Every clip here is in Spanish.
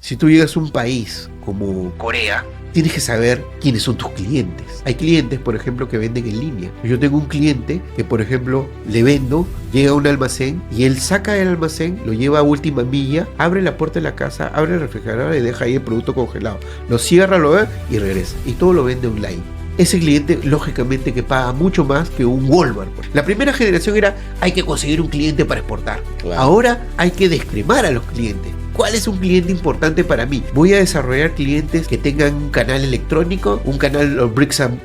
Si tú llegas a un país como Corea, tienes que saber quiénes son tus clientes. Hay clientes, por ejemplo, que venden en línea. Yo tengo un cliente que, por ejemplo, le vendo, llega a un almacén y él saca del almacén, lo lleva a última milla, abre la puerta de la casa, abre el refrigerador y deja ahí el producto congelado. Lo cierra, lo ve y regresa. Y todo lo vende online. Ese cliente, lógicamente, que paga mucho más que un Walmart. La primera generación era, hay que conseguir un cliente para exportar. Claro. Ahora hay que descremar a los clientes. ¿Cuál es un cliente importante para mí? Voy a desarrollar clientes que tengan un canal electrónico, un canal Bricks and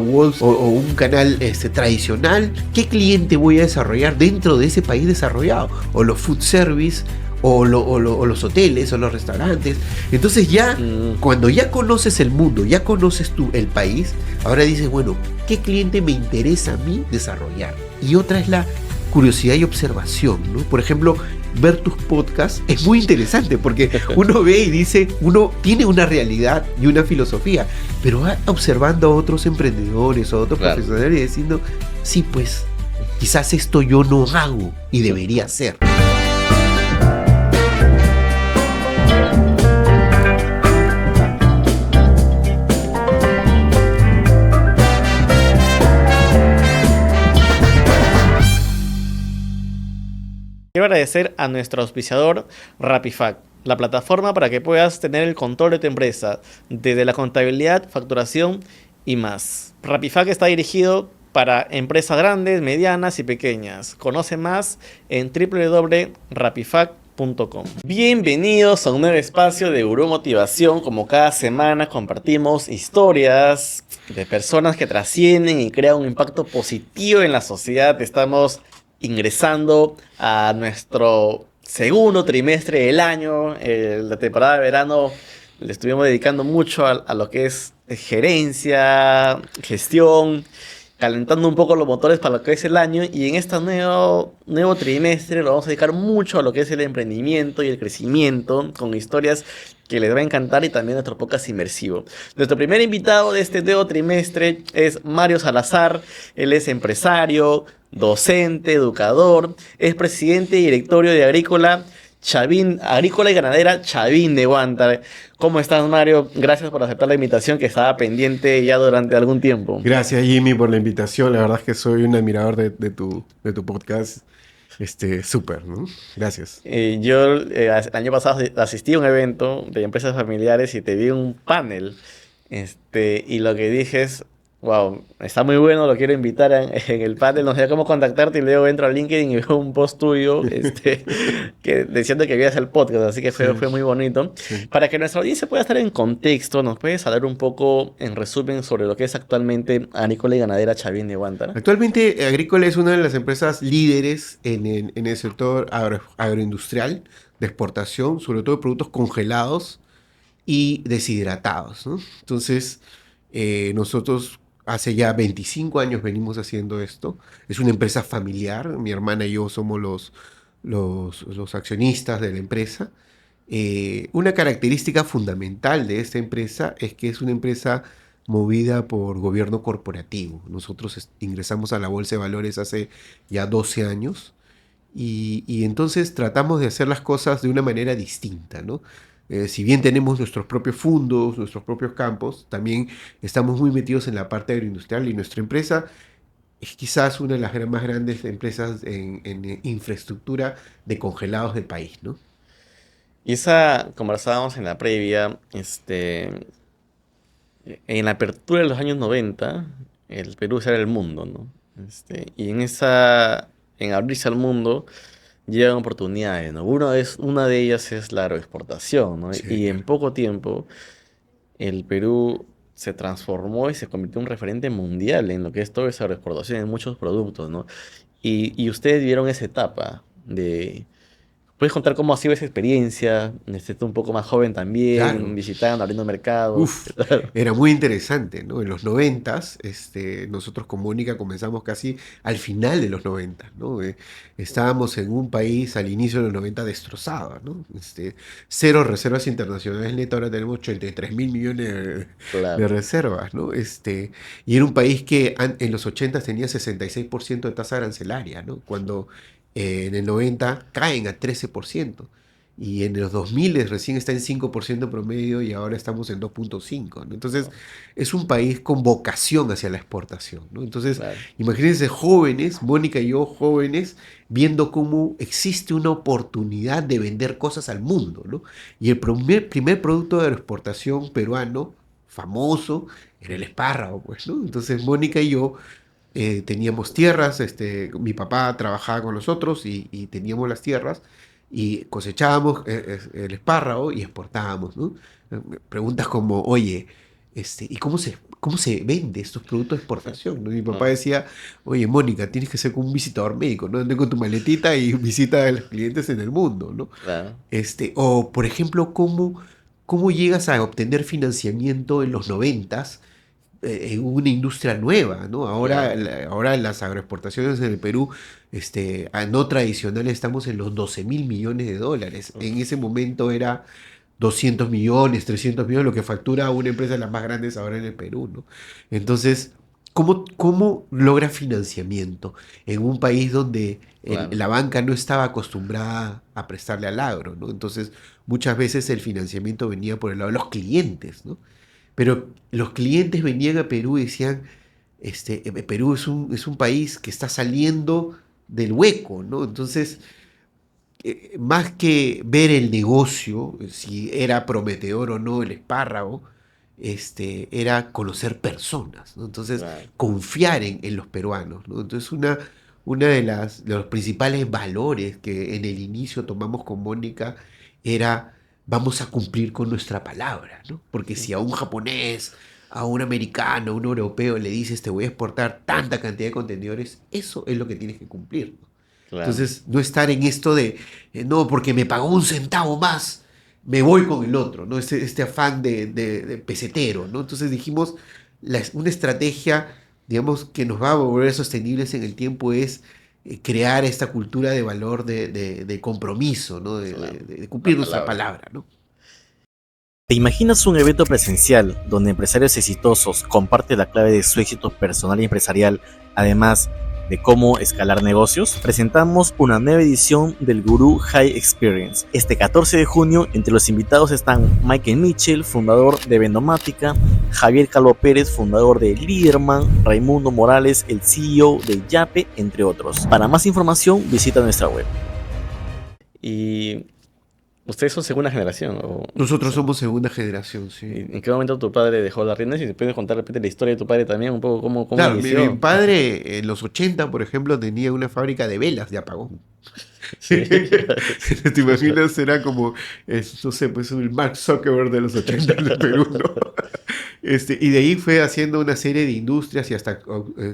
Walls o un canal tradicional. ¿Qué cliente voy a desarrollar dentro de ese país desarrollado? O los food service, o los hoteles, o los restaurantes. Entonces ya, cuando ya conoces el mundo, ya conoces tú el país, ahora dices, bueno, ¿qué cliente me interesa a mí desarrollar? Y otra es la curiosidad y observación, ¿no? Por ejemplo, ver tus podcasts es muy interesante porque uno ve y dice, uno tiene una realidad y una filosofía, pero va observando a otros emprendedores o a otros profesionales y diciendo, sí, pues quizás esto yo no hago y debería ser. Quiero agradecer a nuestro auspiciador Rapifac, la plataforma para que puedas tener el control de tu empresa, desde la contabilidad, facturación y más. Rapifac está dirigido para empresas grandes, medianas y pequeñas. Conoce más en www.rapifac.com. Bienvenidos a un nuevo espacio de Gurú Motivación. Como cada semana compartimos historias de personas que trascienden y crean un impacto positivo en la sociedad. Estamos ingresando a nuestro segundo trimestre del año. La temporada de verano le estuvimos dedicando mucho a lo que es gerencia, gestión, calentando un poco los motores para lo que es el año, y en este nuevo trimestre lo vamos a dedicar mucho a lo que es el emprendimiento y el crecimiento, con historias que les va a encantar, y también nuestro podcast inmersivo. Nuestro primer invitado de este nuevo trimestre es Mario Salazar. Él es empresario, docente, educador, es presidente y directorio de Agrícola y Ganadera Chavín de Huántar. ¿Cómo estás, Mario? Gracias por aceptar la invitación que estaba pendiente ya durante algún tiempo. Gracias, Jimmy, por la invitación. La verdad es que soy un admirador de tu podcast. Súper, ¿no? Gracias. Yo el año pasado asistí a un evento de empresas familiares y te vi un panel. Y lo que dije es, wow, está muy bueno, lo quiero invitar en el panel. No sé cómo contactarte, y luego entro a LinkedIn y veo un post tuyo diciendo que habías el podcast, así que fue muy bonito. Sí. Para que nuestra audiencia pueda estar en contexto, ¿nos puedes hablar un poco, en resumen, sobre lo que es actualmente Agrícola y Ganadera Chavín de Huántar? Actualmente Agrícola es una de las empresas líderes en el sector agroindustrial de exportación, sobre todo de productos congelados y deshidratados, ¿no? Entonces, nosotros hace ya 25 años venimos haciendo esto. Es una empresa familiar. Mi hermana y yo somos los accionistas de la empresa. Una característica fundamental de esta empresa es que es una empresa movida por gobierno corporativo. Nosotros ingresamos a la Bolsa de Valores hace ya 12 años y entonces tratamos de hacer las cosas de una manera distinta, ¿no? Si bien tenemos nuestros propios fondos, nuestros propios campos, también estamos muy metidos en la parte agroindustrial, y nuestra empresa es quizás una de las más grandes empresas en infraestructura de congelados del país, ¿no? Y esa conversábamos en la previa, en la apertura de los años 90, el Perú era el mundo, ¿no? Y en abrirse al mundo, llegan oportunidades, ¿no? Una de ellas es la agroexportación, ¿no? Sí. Y en poco tiempo, el Perú se transformó y se convirtió en un referente mundial en lo que es toda esa agroexportación, en muchos productos, ¿no? Y ustedes vieron esa etapa de... ¿Puedes contar cómo ha sido esa experiencia? Tú un poco más joven también, Claro. visitando, abriendo mercados. Era muy interesante, ¿no? En los 90s, nosotros con Mónica comenzamos casi al final de los 90, ¿no? Estábamos en un país al inicio de los 90 destrozado, ¿no? Cero reservas internacionales netas, ahora tenemos 83.000 millones de Claro. reservas, ¿no? Y era un país que en los 80 tenía 66% de tasa arancelaria, ¿no? Cuando en el 90 caen a 13%. y en los 2000 recién está en 5% promedio y ahora estamos en 2,5, ¿no? Entonces, es un país con vocación hacia la exportación, ¿no? Entonces, Claro. imagínense jóvenes, Mónica y yo jóvenes, viendo cómo existe una oportunidad de vender cosas al mundo, ¿no? Y el primer producto de agroexportación peruano famoso era el espárrago, pues, ¿no? Entonces, Mónica y yo teníamos tierras, mi papá trabajaba con nosotros y teníamos las tierras y cosechábamos el espárrago y exportábamos, ¿no? Preguntas como, oye, ¿y cómo se vende estos productos de exportación? ¿No? Y mi papá No, decía, oye, Mónica, tienes que ser como un visitador médico, ¿no? Ande con tu maletita y visita a los clientes en el mundo, ¿no? claro. O, por ejemplo, cómo llegas a obtener financiamiento en los noventas en una industria nueva, ¿no? Ahora, Claro. ahora las agroexportaciones en el Perú, no tradicionales, estamos en los 12.000 millones de dólares. En ese momento era 200 millones, 300 millones, lo que factura una empresa de las más grandes ahora en el Perú, ¿no? Entonces, ¿cómo logra financiamiento en un país donde Claro. la banca no estaba acostumbrada a prestarle al agro, ¿no? Entonces, muchas veces el financiamiento venía por el lado de los clientes, ¿no? Pero los clientes venían a Perú y decían, Perú es un país que está saliendo del hueco, ¿no? Entonces, más que ver el negocio, si era prometedor o no el espárrago, era conocer personas, ¿no? Entonces, Claro. confiar en los peruanos, ¿no? Entonces, una de los principales valores que en el inicio tomamos con Mónica era, vamos a cumplir con nuestra palabra, ¿no? Porque si a un japonés, a un americano, a un europeo le dices, te voy a exportar tanta cantidad de contenedores, eso es lo que tienes que cumplir, ¿no? Claro. Entonces, no estar en esto de, no, porque me pagó un centavo más, me voy con el otro, ¿no? Este afán de pesetero, ¿no? Entonces dijimos, una estrategia, digamos, que nos va a volver sostenibles en el tiempo es crear esta cultura de valor de compromiso, ¿no? De, de- Claro. de- de La cumplir nuestra palabra. palabra, ¿no? ¿Te imaginas un evento presencial donde empresarios exitosos comparten la clave de su éxito personal y empresarial, además de cómo escalar negocios? Presentamos una nueva edición del Gurú High Experience. Este 14 de junio, entre los invitados están Michael Mitchell, fundador de Vendomática, Javier Calvo Pérez, fundador de Liderman, Raimundo Morales, el CEO de Yape, entre otros. Para más información, visita nuestra web. Y ustedes son segunda generación. Nosotros somos segunda generación, sí. ¿En qué momento tu padre dejó las riendas? Y si puedes contar de repente la historia de tu padre también, un poco cómo Claro, mi inició. padre en los 80, por ejemplo, tenía una fábrica de velas de apagón. Sí. ¿Te imaginas? Era como, no sé, pues el Mark Zuckerberg de los 80 de Perú, ¿no? Y de ahí fue haciendo una serie de industrias y hasta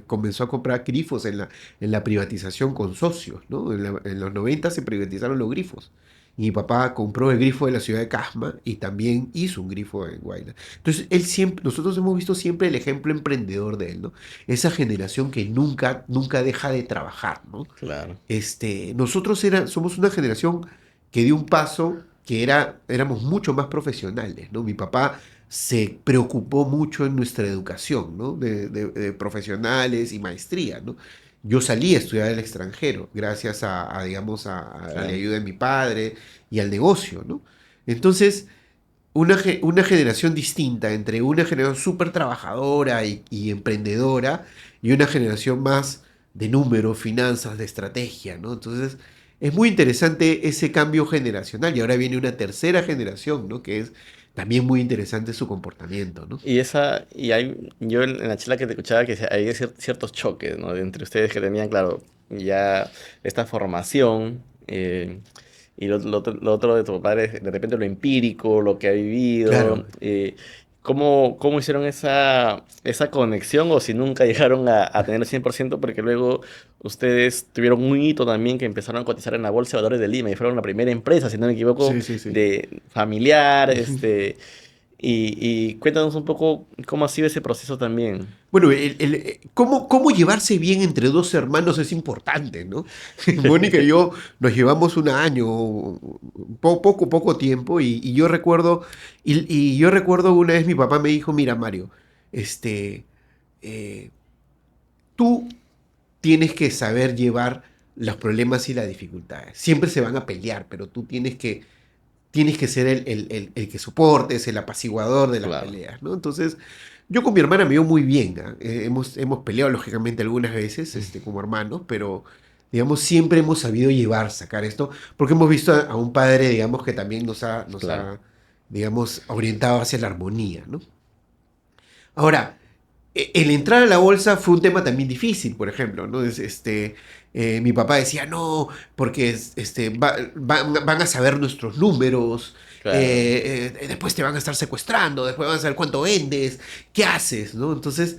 comenzó a comprar grifos en la privatización con socios, ¿no? En los 90 se privatizaron los grifos. Y mi papá compró el grifo de la ciudad de Casma y también hizo un grifo en Guayna. Entonces, nosotros hemos visto siempre el ejemplo emprendedor de él, ¿no? Esa generación que nunca, nunca deja de trabajar, ¿no? Claro. Nosotros somos una generación que dio un paso que éramos mucho más profesionales, ¿no? Mi papá se preocupó mucho en nuestra educación, ¿no? De profesionales y maestría, ¿no? Yo salí a estudiar al extranjero gracias digamos, a la Claro. ayuda de mi padre y al negocio, ¿no? Entonces, una generación distinta entre una generación súper trabajadora y emprendedora y una generación más de números, finanzas, de estrategia, ¿no? Entonces, es muy interesante ese cambio generacional y ahora viene una tercera generación, ¿no? Que es también muy interesante su comportamiento, ¿no? Yo en la charla que te escuchaba que había ciertos choques, ¿no? Entre ustedes que tenían, claro, ya esta formación, y lo otro de tu padre, de repente lo empírico, lo que ha vivido. Claro. ¿Cómo hicieron esa conexión o si nunca llegaron a tener el 100%? Porque luego ustedes tuvieron un hito también que empezaron a cotizar en la Bolsa de Valores de Lima y fueron la primera empresa, si no me equivoco, Sí, sí, sí. de familiar. Y cuéntanos un poco cómo ha sido ese proceso también. Bueno, cómo llevarse bien entre dos hermanos es importante, ¿no? Mónica y yo nos llevamos un año, poco tiempo, y yo recuerdo, y yo recuerdo una vez mi papá me dijo, mira, Mario, este, eh, tú tienes que saber llevar los problemas y las dificultades. Siempre se van a pelear, pero tú tienes que tienes que ser el que soportes, el apaciguador de las Claro. peleas, ¿no? Entonces, yo con mi hermana me veo muy bien, ¿ah? Hemos peleado lógicamente algunas veces como hermanos, pero digamos, siempre hemos sabido llevar, sacar esto, porque hemos visto a un padre, digamos, que también nos Claro. ha, digamos, orientado hacia la armonía, ¿no? Ahora, el entrar a la bolsa fue un tema también difícil, por ejemplo, ¿no? Mi papá decía, no, porque van a saber nuestros números, Claro. después te van a estar secuestrando, después van a saber cuánto vendes, qué haces, ¿no? Entonces,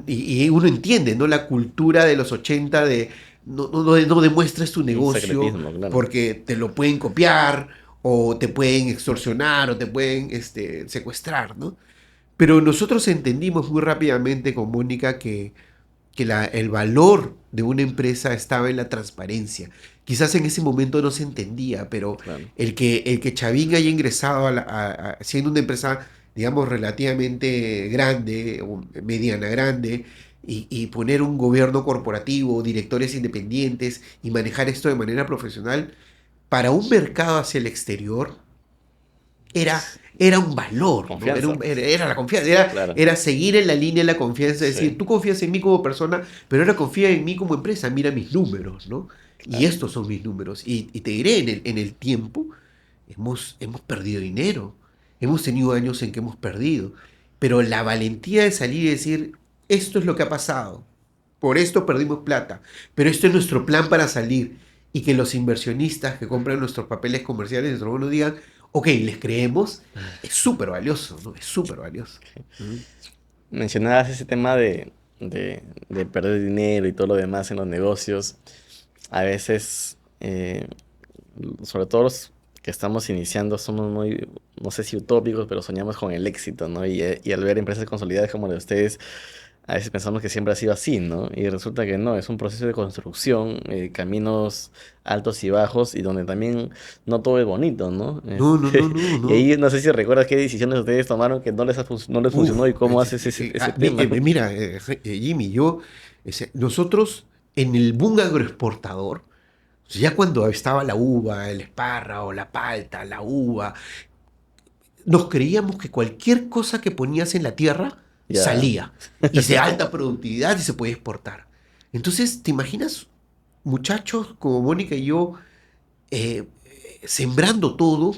y uno entiende, ¿no? La cultura de los 80 de no demuestres tu Un negocio secretismo, claro. porque te lo pueden copiar o te pueden extorsionar o te pueden secuestrar, ¿no? Pero nosotros entendimos muy rápidamente con Mónica que el valor de una empresa estaba en la transparencia. Quizás en ese momento no se entendía, pero Claro. el que Chavín haya ingresado siendo una empresa, digamos, relativamente grande o mediana grande, y poner un gobierno corporativo, directores independientes y manejar esto de manera profesional, para un mercado hacia el exterior, era un valor, ¿no? Confianza. Era la confianza, era, Claro. era seguir en la línea de la confianza, es decir, Sí. tú confías en mí como persona, pero ahora confía en mí como empresa, mira mis números, ¿no? Y Claro. estos son mis números. Y te diré, en el tiempo hemos perdido dinero, hemos tenido años en que hemos perdido, pero la valentía de salir y decir, esto es lo que ha pasado, por esto perdimos plata, pero esto es nuestro plan para salir, y que los inversionistas que compran nuestros papeles comerciales, nuestros bonos, digan, ok, les creemos, es súper valioso, ¿no? Es súper valioso. Mm. Mencionabas ese tema de perder dinero y todo lo demás en los negocios. A veces, sobre todo los que estamos iniciando, somos muy, no sé si utópicos, pero soñamos con el éxito, ¿no? Y al ver empresas consolidadas como la de ustedes, a veces pensamos que siempre ha sido así, ¿no? Y resulta que no, es un proceso de construcción, caminos altos y bajos, y donde también no todo es bonito, ¿no? No, no, no, no, Y no. ahí no sé si recuerdas qué decisiones ustedes tomaron que no les funcionó y cómo haces ese tema. Mira, Jimmy, nosotros en el boom agroexportador, ya cuando estaba la uva, el espárrago, la palta, la uva, nos creíamos que cualquier cosa que ponías en la tierra Ya, salía, y de alta productividad y se podía exportar. Entonces, ¿te imaginas muchachos como Mónica y yo eh, sembrando todo,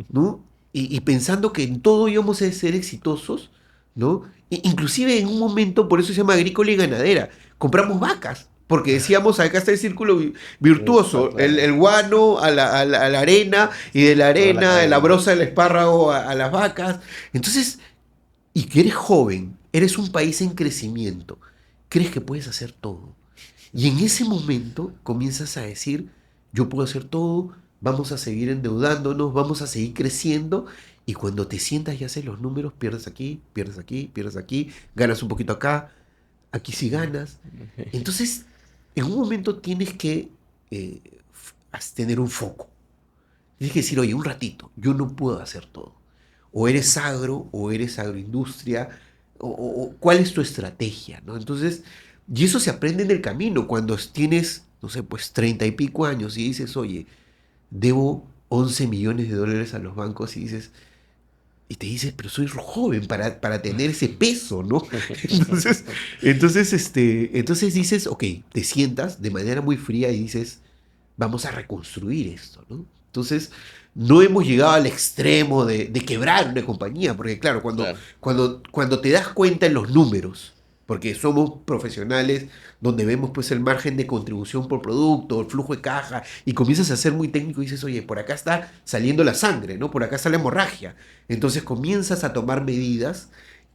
¿no? Y pensando que en todo íbamos a ser exitosos, ¿no? Inclusive en un momento, por eso se llama agrícola y ganadera, compramos vacas, porque decíamos, acá está el círculo virtuoso, claro. el guano a la arena, y de la Toda la arena, de la cadena. brosa del espárrago a las vacas. Entonces, y que eres joven, eres un país en crecimiento, crees que puedes hacer todo. Y en ese momento comienzas a decir, yo puedo hacer todo, vamos a seguir endeudándonos, vamos a seguir creciendo, y cuando te sientas y haces los números, pierdes aquí, pierdes aquí, pierdes aquí, ganas un poquito acá, aquí sí ganas. Entonces, en un momento tienes que eh, tener un foco. Tienes que decir, oye, un ratito, yo no puedo hacer todo. O eres agro, o eres agroindustria, o cuál es tu estrategia, ¿no? Entonces, y eso se aprende en el camino, cuando tienes, no sé, pues 30 y pico años y dices, oye, debo 11 millones de dólares a los bancos, y te dices, pero soy joven para tener ese peso, ¿no? Entonces dices, ok, te sientas de manera muy fría y dices, vamos a reconstruir esto, ¿no? Entonces, no hemos llegado al extremo de quebrar una compañía, porque claro, cuando, Claro. cuando, cuando te das cuenta en los números, porque somos profesionales donde vemos pues el margen de contribución por producto, el flujo de caja, y comienzas a ser muy técnico y dices, oye, por acá está saliendo la sangre, ¿no? Por acá está la hemorragia. Entonces comienzas a tomar medidas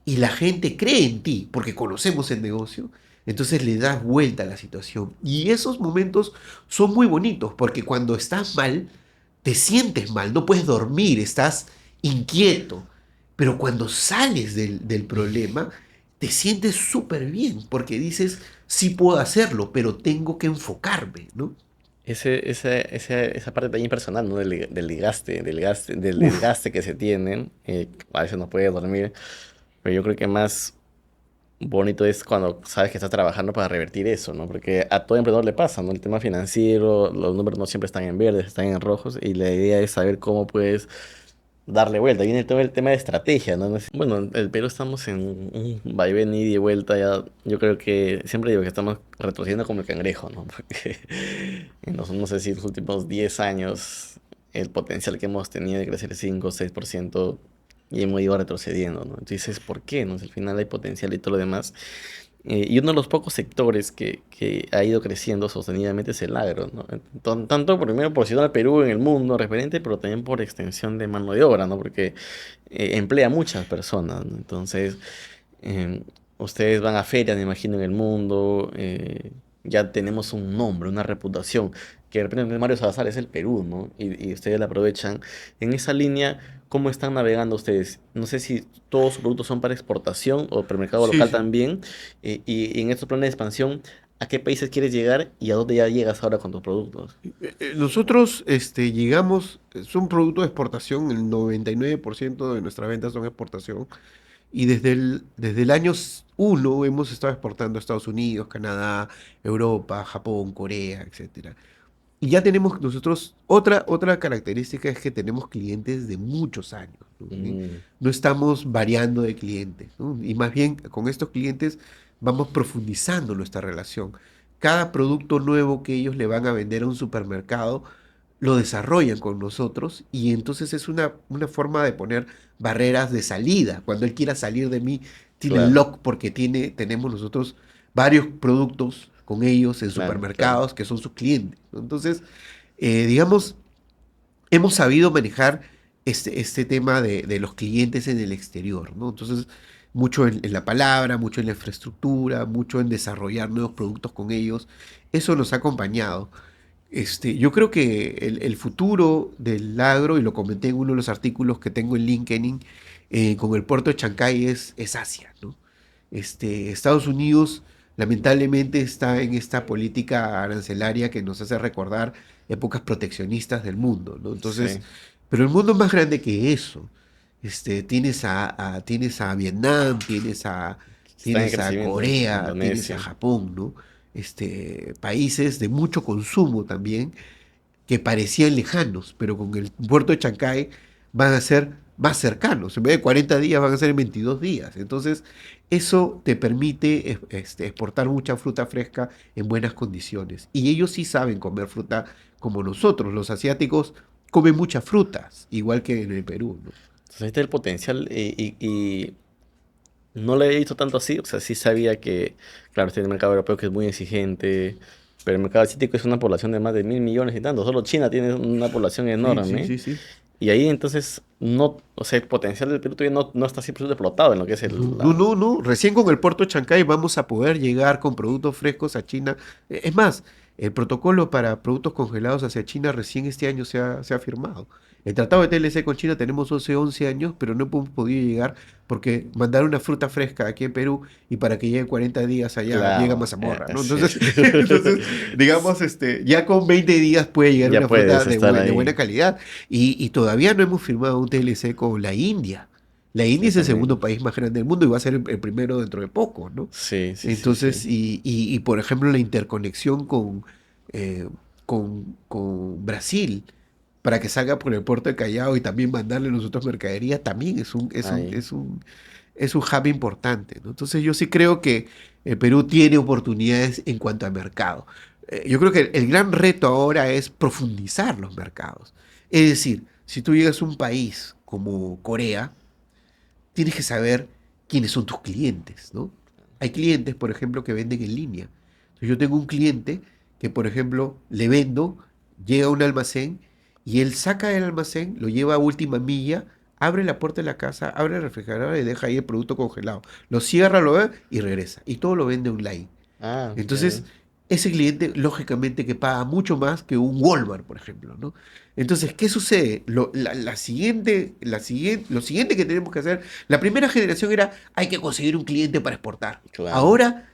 y la gente cree en ti, porque conocemos el negocio, entonces le das vuelta a la situación. Y esos momentos son muy bonitos, porque cuando estás mal, te sientes mal, no puedes dormir, estás inquieto. Pero cuando sales del problema, te sientes súper bien, porque dices, sí puedo hacerlo, pero tengo que enfocarme, ¿no? Esa parte también personal, ¿no? Del Uf, desgaste que se tienen. A veces no puede dormir, pero yo creo que más bonito es cuando sabes que estás trabajando para revertir eso, ¿no? Porque a todo emprendedor le pasa, ¿no? El tema financiero, los números no siempre están en verdes, están en rojos, y la idea es saber cómo puedes darle vuelta. Viene todo el tema de estrategia, ¿no? Bueno, en el Perú estamos en un vaivén y de vuelta ya. Yo creo que siempre digo que estamos retrocediendo como el cangrejo, ¿no? Porque no sé si en los últimos 10 años el potencial que hemos tenido de crecer 5 o 6% y hemos ido retrocediendo, ¿no? Entonces, ¿por qué? ¿No? Si al final hay potencial y todo lo demás. Y uno de los pocos sectores que ha ido creciendo sostenidamente es el agro, ¿no? Tanto primero por situar al Perú en el mundo referente, pero también por extensión de mano de obra, ¿no? Porque emplea a muchas personas, ¿no? Entonces, eh, ustedes van a ferias, me imagino, en el mundo, ya tenemos un nombre, una reputación, que de repente Mario Salazar es el Perú, ¿no? Y ustedes la aprovechan. En esa línea, ¿cómo están navegando ustedes? No sé si todos sus productos son para exportación o para el mercado Sí, local sí. también. Y en estos planes de expansión, ¿a qué países quieres llegar y a dónde ya llegas ahora con tus productos? Nosotros llegamos, es un producto de exportación, el 99% de nuestras ventas son exportación. Y desde el año 1 hemos estado exportando a Estados Unidos, Canadá, Europa, Japón, Corea, etcétera. Y ya tenemos nosotros, otra característica es que tenemos clientes de muchos años, ¿no? ¿Sí? Mm, No estamos variando de clientes, ¿no? Y más bien con estos clientes vamos profundizando nuestra relación. Cada producto nuevo que ellos le van a vender a un supermercado, lo desarrollan con nosotros y entonces es una forma de poner barreras de salida. Cuando él quiera salir de mí, tiene el claro, lock porque tenemos nosotros varios productos con ellos en claro, claro. supermercados que son sus clientes, ¿no? Entonces, digamos, hemos sabido manejar este tema de los clientes en el exterior, ¿no? Entonces, mucho en la palabra, mucho en la infraestructura, mucho en desarrollar nuevos productos con ellos. Eso nos ha acompañado. Yo creo que el futuro del agro, y lo comenté en uno de los artículos que tengo en LinkedIn, con el puerto de Chancay es Asia, ¿no? Estados Unidos lamentablemente está en esta política arancelaria que nos hace recordar épocas proteccionistas del mundo, ¿no? Entonces, Sí, pero el mundo es más grande que eso. Tienes a Vietnam, tienes a, están en tienes a crecimiento. Corea, tienes a Indonesia. Japón, ¿no? Países de mucho consumo también, que parecían lejanos, pero con el puerto de Chancay van a ser más cercanos. En vez de 40 días van a ser en 22 días. Entonces, eso te permite exportar mucha fruta fresca en buenas condiciones. Y ellos sí saben comer fruta como nosotros. Los asiáticos comen muchas frutas, igual que en el Perú, ¿no? Entonces, ahí está el potencial y no lo he visto tanto así. O sea, sí sabía que, claro, este mercado europeo que es muy exigente, pero el mercado asiático es una población de más de 1.000 millones y tanto. Solo China tiene una población Sí, sí, enorme. sí, sí. Y ahí entonces, no, o sea, el potencial del Perú todavía no está 100% explotado en lo que es No, no, no, no. Recién con el puerto de Chancay vamos a poder llegar con productos frescos a China. Es más, el protocolo para productos congelados hacia China recién este año se ha firmado. El tratado de TLC con China tenemos 11 años, pero no hemos podido llegar porque mandar una fruta fresca aquí en Perú y para que llegue 40 días allá llega a Claro, Mazamorra, ¿no? sí. Entonces, digamos, ya con 20 días puede llegar Ya una fruta puedes de, estar de buena ahí. calidad. Y todavía no hemos firmado un TLC con la India. La India Sí, es el segundo también. país más grande del mundo y va a ser el primero dentro de poco, ¿no? Sí, sí, sí, Entonces, sí. por ejemplo, la interconexión eh, con Brasil para que salga por el puerto de Callao y también mandarle nosotros mercadería, también Ahí. es un hub importante, ¿no? Entonces, yo sí creo que el Perú tiene oportunidades en cuanto al mercado. Yo creo que el gran reto ahora es profundizar los mercados. Es decir, si tú llegas a un país como Corea, tienes que saber quiénes son tus clientes, ¿no? Hay clientes, por ejemplo, que venden en línea. Entonces, yo tengo un cliente que, por ejemplo, le vendo, llega a un almacén y él saca del almacén, lo lleva a última milla, abre la puerta de la casa, abre el refrigerador y deja ahí el producto congelado. Lo cierra, lo ve y regresa. Y todo lo vende online. Ah, qué Entonces, bien. ese cliente, lógicamente, que paga mucho más que un Walmart, por ejemplo, ¿no? Entonces, ¿qué sucede? Lo siguiente que tenemos que hacer, la primera generación era, hay que conseguir un cliente para exportar. Claro. Ahora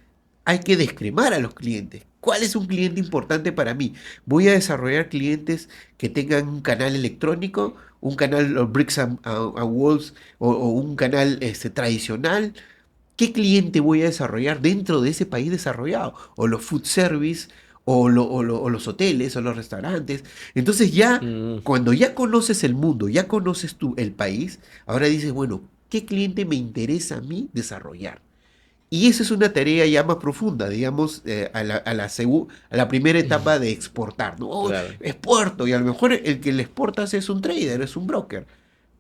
hay que descremar a los clientes. ¿Cuál es un cliente importante para mí? Voy a desarrollar clientes que tengan un canal electrónico, un canal Bricks and Walls o un canal tradicional ¿qué cliente voy a desarrollar dentro de ese país desarrollado? O los food service, o los hoteles, o los restaurantes. Entonces ya, Mm, cuando ya conoces el mundo, ya conoces tú el país, ahora dices, bueno, ¿qué cliente me interesa a mí desarrollar? Y esa es una tarea ya más profunda, digamos, a la primera etapa de exportar, ¿no? Oh, claro. exporto, y a lo mejor el que le exportas es un trader, es un broker,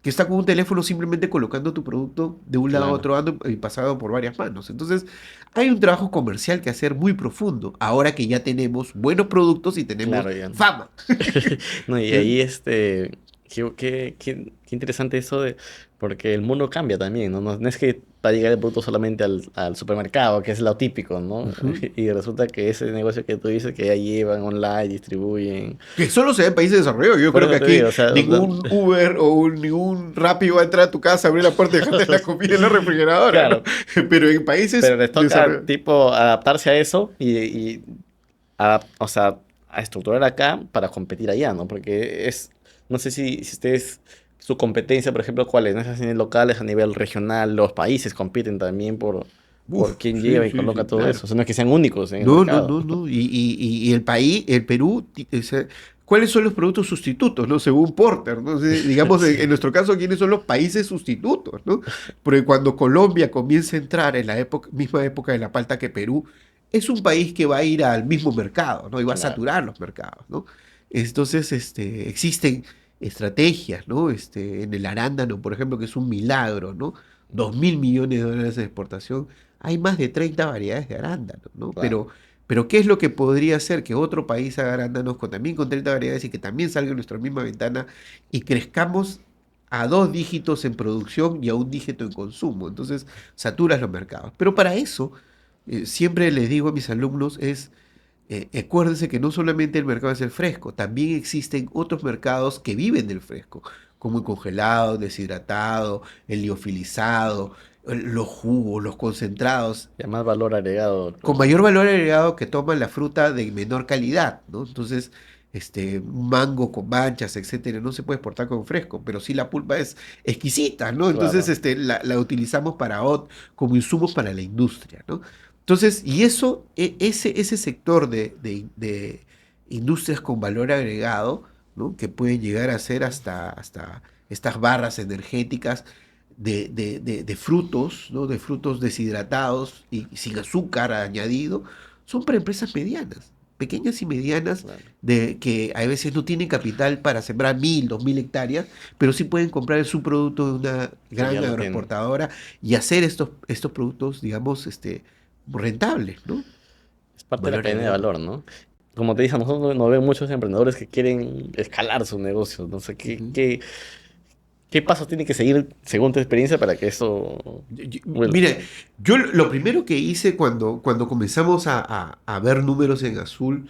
que está con un teléfono simplemente colocando tu producto de un lado a Claro. otro y pasado por varias manos. Entonces, hay un trabajo comercial que hacer muy profundo, ahora que ya tenemos buenos productos y tenemos Claro, ya. fama. No, y ahí qué interesante eso de, porque el mundo cambia también, ¿no? No es que va a llegar el producto solamente al supermercado, que es lo típico, ¿no? Ujú. Y resulta que ese negocio que tú dices que ya llevan online, distribuyen. Que solo se ve en países desarrollados. Yo Por creo que eso te aquí digo, o sea, ningún Uber o ningún Rappi va a entrar a tu casa, abrir la puerta y dejarte la comida en la refrigeradora, ¿no? claro, Pero en países pero les toca desarrollados. tipo adaptarse a eso o sea, a estructurar acá para competir allá, ¿no? Porque no sé si ustedes, su competencia, por ejemplo, ¿cuál es? ¿No es a nivel local, es a nivel regional? Los países compiten también por Uf, quién sí, lleva y sí, coloca sí, todo claro. eso. O sea, no es que sean únicos en el No, no, mercado. no, no. Y el país, el Perú, o sea, ¿cuáles son los productos sustitutos, no? Según Porter, ¿no? Digamos, Sí, en nuestro caso, ¿quiénes son los países sustitutos, no? Porque cuando Colombia comienza a entrar en la misma época de la palta que Perú, es un país que va a ir al mismo mercado, ¿no? Y va a claro. saturar los mercados, ¿no? Entonces, existen estrategias, ¿no? En el arándano, por ejemplo, que es un milagro, ¿no? 2.000 millones de dólares de exportación. Hay más de 30 variedades de arándano, ¿no? Claro. Pero ¿qué es lo que podría hacer que otro país haga arándanos también con 30 variedades y que también salga en nuestra misma ventana y crezcamos a 2 dígitos en producción y a 1 dígito en consumo? Entonces, saturas los mercados. Pero para eso, siempre les digo a mis alumnos acuérdense que no solamente el mercado es el fresco, también existen otros mercados que viven del fresco, como el congelado, deshidratado, el liofilizado, los jugos, los concentrados, Ya más valor agregado, con pues. mayor valor agregado que toman la fruta de menor calidad, ¿no? Entonces, un mango con manchas, etcétera, no se puede exportar con fresco, pero sí la pulpa es exquisita, ¿no? Entonces, Claro. la utilizamos como insumos para la industria, ¿no? Entonces, y eso, ese sector de industrias con valor agregado, ¿no? Que pueden llegar a ser hasta estas barras energéticas de frutos, ¿no? De frutos deshidratados y sin azúcar añadido, son para empresas medianas, pequeñas y medianas, Claro. que a veces no tienen capital para sembrar 1.000, 2.000 hectáreas, pero sí pueden comprar su producto de una Sí, ya gran lo tienen. agroexportadora y hacer estos productos, digamos, rentables, ¿no? Es parte de la Valor cadena de agregado. valor, ¿no? Como te dije, a nosotros nos ven muchos emprendedores que quieren escalar su negocio. No sé Ujú. qué pasos tiene que seguir según tu experiencia para que eso vuelva. Mire, yo lo primero que hice cuando comenzamos a ver números en azul,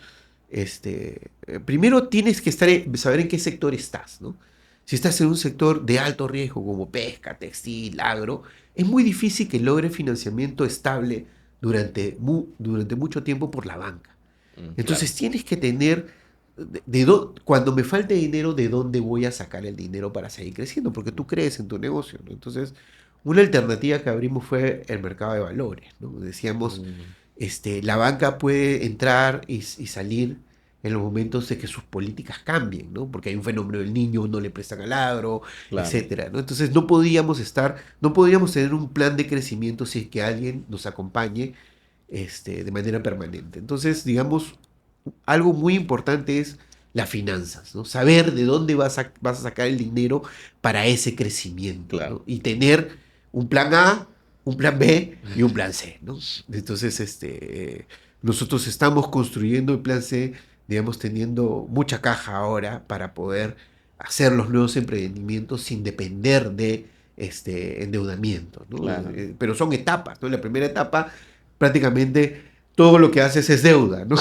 primero tienes que saber en qué sector estás, ¿no? Si estás en un sector de alto riesgo como pesca, textil, agro, es muy difícil que logre financiamiento estable durante mucho tiempo por la banca. Claro. Entonces tienes que tener, cuando me falte dinero, ¿de dónde voy a sacar el dinero para seguir creciendo? Porque tú crees en tu negocio, ¿no? Entonces, una alternativa que abrimos fue el mercado de valores, ¿no? Decíamos, Mm, la banca puede entrar y salir en los momentos de que sus políticas cambien, ¿no? Porque hay un fenómeno del niño, no le prestan al agro, claro. etcétera, ¿no? Entonces no podíamos tener un plan de crecimiento si es que alguien nos acompañe, de manera permanente. Entonces, digamos, algo muy importante es las finanzas, ¿no? Saber de dónde vas a sacar el dinero para ese crecimiento, Claro. ¿no? Y tener un plan A, un plan B y un plan C, ¿no? Entonces, nosotros estamos construyendo el plan C, digamos, teniendo mucha caja ahora para poder hacer los nuevos emprendimientos sin depender de endeudamiento, ¿no? Claro. Pero son etapas, ¿no? La primera etapa, prácticamente todo lo que haces es deuda, ¿no?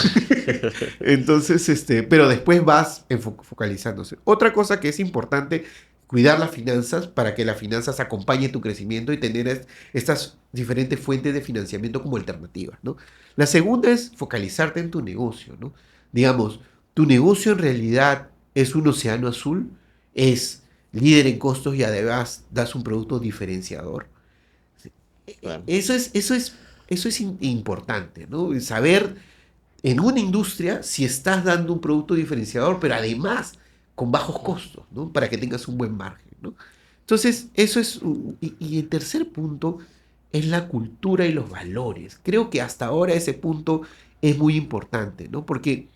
Entonces, pero después vas focalizándose. Otra cosa que es importante, cuidar las finanzas para que las finanzas acompañen tu crecimiento y tener estas diferentes fuentes de financiamiento como alternativas, ¿no? La segunda es focalizarte en tu negocio, ¿no? Digamos, tu negocio en realidad es un océano azul, es líder en costos y además das un producto diferenciador. Claro. Eso es importante, ¿no? Saber en una industria si estás dando un producto diferenciador, pero además con bajos costos, ¿no? Para que tengas un buen margen, ¿no? Entonces, eso es... y el tercer punto es la cultura y los valores. Creo que hasta ahora ese punto es muy importante, ¿no? Porque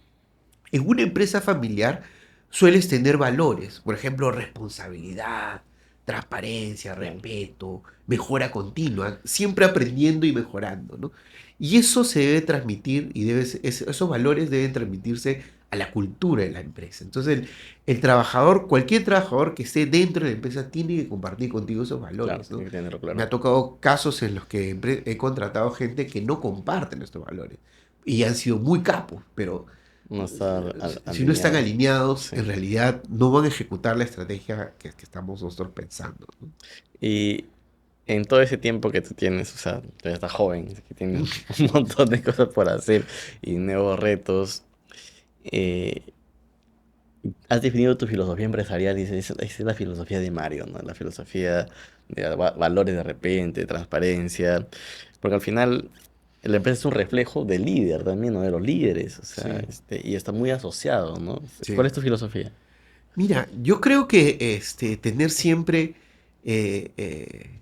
en una empresa familiar sueles tener valores, por ejemplo, responsabilidad, transparencia, respeto, mejora continua, siempre aprendiendo y mejorando, ¿no? Y eso se debe transmitir y esos valores deben transmitirse a la cultura de la empresa. Entonces, el trabajador, cualquier trabajador que esté dentro de la empresa tiene que compartir contigo esos Claro, valores, ¿no? tiene que tenerlo Me claro. ha tocado casos en los que he contratado gente que no comparte nuestros valores y han sido muy capos, pero No está si no están alineado. alineados, Sí. en realidad no van a ejecutar la estrategia que estamos nosotros pensando, ¿no? Y en todo ese tiempo que tú tienes, o sea, tú ya estás joven, que tienes un montón de cosas por hacer y nuevos retos, eh, has definido tu filosofía empresarial y dices, esa es la filosofía de Mario, ¿no? La filosofía de valores de repente, transparencia, porque al final la empresa es un reflejo del líder también, ¿no? De los líderes, o sea, Sí, y está muy asociado, ¿no? ¿Cuál sí. es tu filosofía? Mira, yo creo que eh, eh,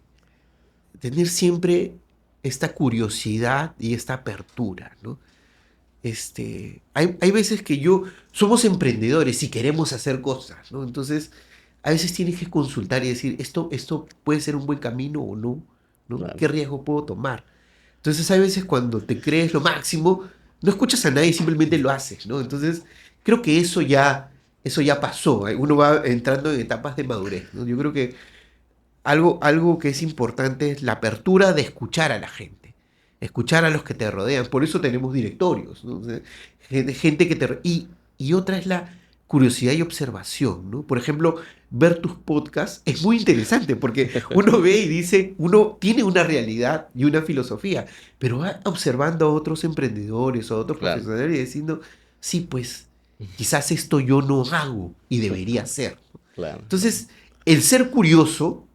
tener siempre esta curiosidad y esta apertura, ¿no? Hay veces que somos emprendedores y queremos hacer cosas, ¿no? Entonces, a veces tienes que consultar y decir, esto puede ser un buen camino o no, ¿no? Claro. ¿Qué riesgo puedo tomar? Entonces, hay veces cuando te crees lo máximo, no escuchas a nadie, simplemente lo haces, ¿no? Entonces, creo que eso ya pasó. Uno va entrando en etapas de madurez, ¿no? Yo creo que algo que es importante es la apertura de escuchar a la gente, escuchar a los que te rodean. Por eso tenemos directorios, ¿no? O sea, gente que y otra es la curiosidad y observación, ¿no? Por ejemplo, ver tus podcasts es muy interesante porque uno ve y dice, uno tiene una realidad y una filosofía, pero va observando a otros emprendedores o a otros Claro, profesionales y diciendo, sí, pues quizás esto yo no hago y debería ser. claro, Entonces, el ser curioso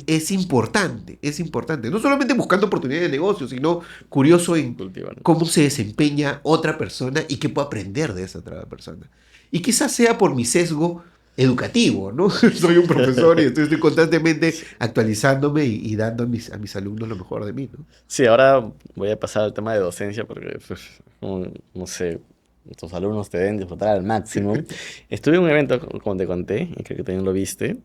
es importante, es importante. No solamente buscando oportunidades de negocio, sino curioso en cultivar. cómo se desempeña otra persona y qué puedo aprender de esa otra persona. Y quizás sea por mi sesgo educativo, ¿no? Soy un profesor y estoy constantemente actualizándome y dando a mis alumnos lo mejor de mí, ¿no? Sí, ahora voy a pasar al tema de docencia porque, pues, no sé, tus alumnos te deben disfrutar al máximo. Estuve en un evento, como te conté, y creo que también lo viste,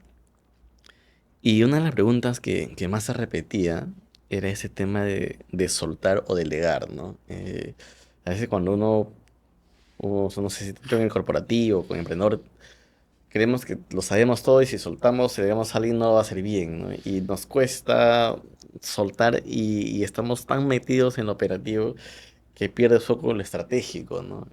y una de las preguntas que más se repetía era ese tema de soltar o delegar, ¿no? A veces cuando uno, no sé si tú en el corporativo, con emprendedor, creemos que lo sabemos todo y si soltamos, si dejamos a alguien no va a ser bien, ¿no? Y nos cuesta soltar y estamos tan metidos en lo operativo que pierdes foco en lo estratégico, ¿no?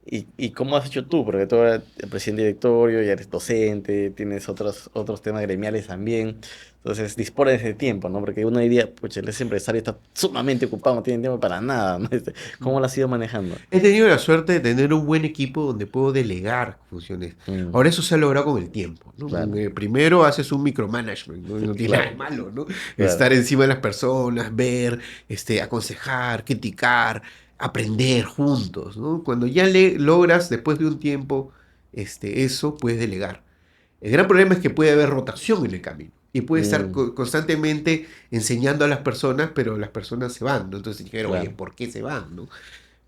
¿Y cómo has hecho tú? Porque tú eres el presidente directorio, ya eres docente, tienes otros temas gremiales también. Entonces, dispones de tiempo, ¿no? Porque uno diría, pucha, ese empresario está sumamente ocupado, no tiene tiempo para nada, ¿no? ¿Cómo lo has ido manejando? He tenido la suerte de tener un buen equipo donde puedo delegar funciones. Mm, Ahora eso se ha logrado con el tiempo, ¿no? claro, Primero haces un micromanagement, ¿no? Y no tiene nada de claro, malo, ¿no? claro. Estar encima de las personas, ver, aconsejar, criticar, aprender juntos, ¿no? Cuando ya logras, después de un tiempo, eso, puedes delegar. El gran problema es que puede haber rotación en el camino. Y puede estar Mm, constantemente enseñando a las personas, pero las personas se van, ¿no? Entonces dijeron, oye, claro. ¿por qué se van, no?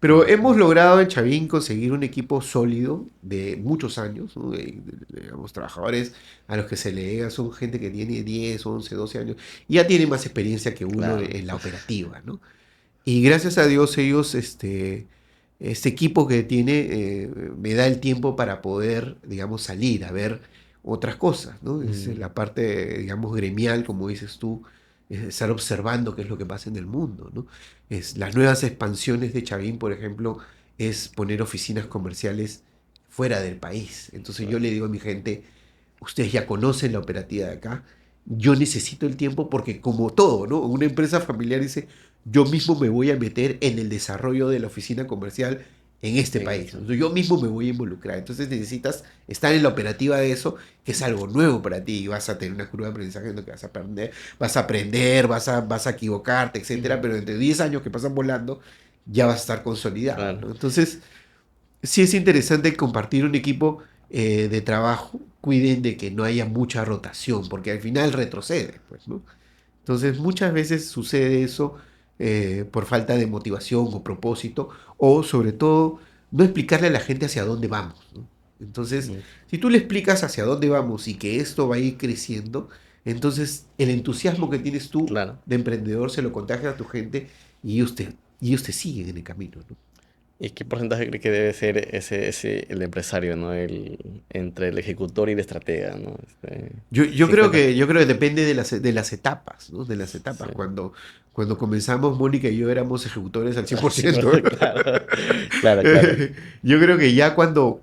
Pero hemos logrado en Chavín conseguir un equipo sólido de muchos años, ¿no? Digamos, trabajadores a los que se le llega son gente que tiene 10, 11, 12 años y ya tiene más experiencia que uno Claro. en la operativa, ¿no? Y gracias a Dios ellos, este equipo que tiene, me da el tiempo para poder, digamos, salir a ver otras cosas, ¿no? Es Mm, la parte, digamos, gremial, como dices tú, es estar observando qué es lo que pasa en el mundo, ¿no? Las nuevas expansiones de Chavín, por ejemplo, es poner oficinas comerciales fuera del país. Entonces yo claro. le digo a mi gente, ustedes ya conocen la operativa de acá, yo necesito el tiempo porque como todo, ¿no? Una empresa familiar dice, yo mismo me voy a meter en el desarrollo de la oficina comercial en este Sí. país. Entonces, yo mismo me voy a involucrar. Entonces necesitas estar en la operativa de eso, que es algo nuevo para ti. Y vas a tener una curva de aprendizaje en lo que vas a aprender, vas a equivocarte, etcétera. Pero entre 10 años que pasan volando, ya vas a estar consolidado, Claro. ¿no? Entonces, sí es interesante compartir un equipo de trabajo. Cuiden de que no haya mucha rotación, porque al final retrocede, pues, ¿no? Entonces, muchas veces sucede eso por falta de motivación o propósito, o sobre todo, no explicarle a la gente hacia dónde vamos, ¿no? Entonces, Mm, si tú le explicas hacia dónde vamos y que esto va a ir creciendo, entonces el entusiasmo que tienes tú claro. de emprendedor se lo contagias a tu gente y ellos te siguen en el camino, ¿no? ¿Y qué porcentaje cree que debe ser el empresario, ¿no? Entre el ejecutor y el estratega, ¿no? Yo creo 50. que depende de las etapas, ¿no? De las etapas. Sí. Cuando comenzamos, Mónica y yo éramos ejecutores al cien por Sí, ciento. claro. Claro, claro. Yo creo que ya cuando